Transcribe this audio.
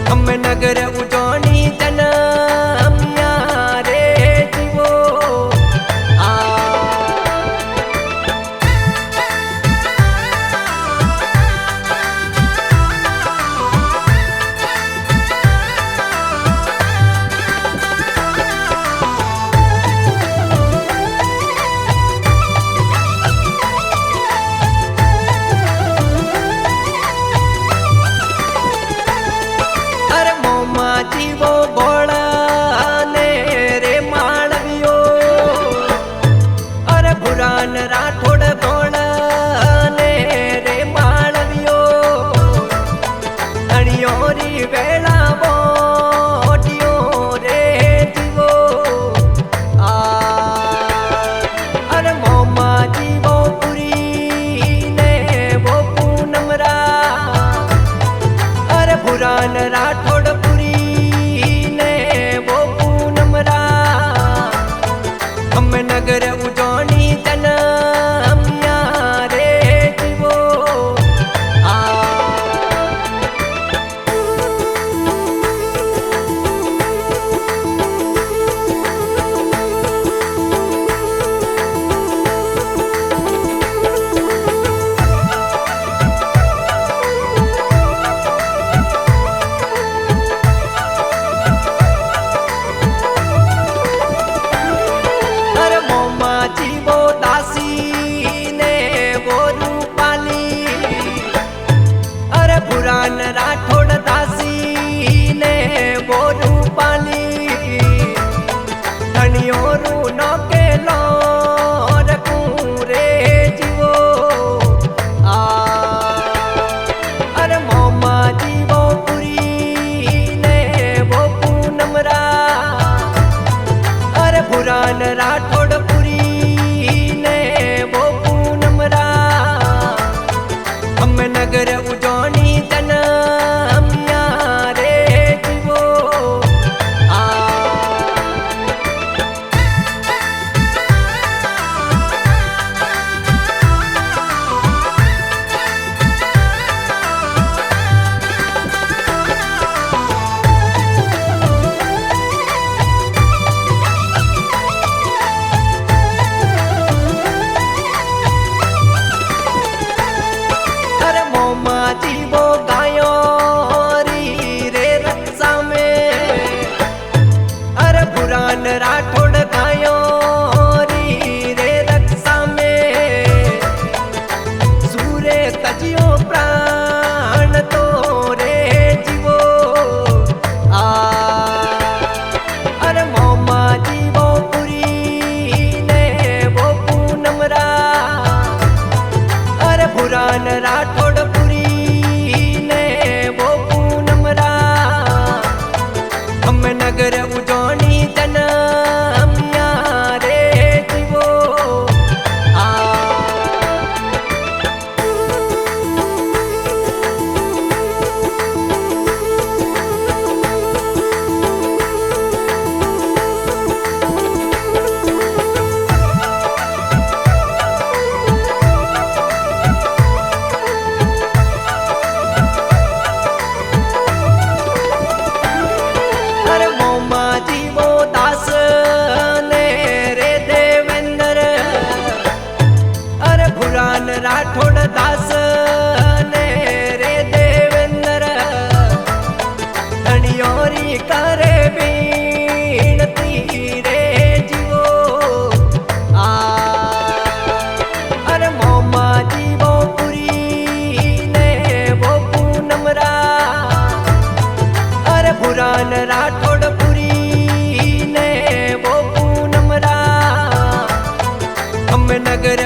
हम नगर उजोनी जनमिया रे जीवो आ जीवो गोड़ा ने रे मानवियो अरे पुरान राठौड़ गोड़ा ने रे मानवियो अणियोरी वेला बोटियो रे जीवो आ अरे मोमा जीवो पुरी ने वो पूनमरा अरे पुरान राठौड़ नगर उजोनी जनमिया रे जीवो आ जीवो दासी ने वो रूपाली अरे पुरान राठौड़ दासी ने वो रूपाली धनियों नो के लो रे जीवो आ अरे मोमा जीवो पुरी ने वो पूनमरा अरे पुरान राठौड़ नगर उजोनी जनमिया रे जीवो आ जीवो गायो री रे रक्षा में अरे पुरान राठौड़ गायो री रे रक्षा में सूर्य कजियो प्राण तो रे जीवो आ अरे मोमा जीवो पुरी ने वो पूनमरा अरे पुरान राठौड़ नगर उजोनी जनमिया रे जीवो आ जीवो दास ने रे देवेंद्र अरे पुरान राठौड़ दास ने रे देवेंद्र धनियोरी करे बीनती रे जीवो आ अरे मोमा जीवो पुरी ने वो पूनमरा अरे पुरान राठौड़ नगर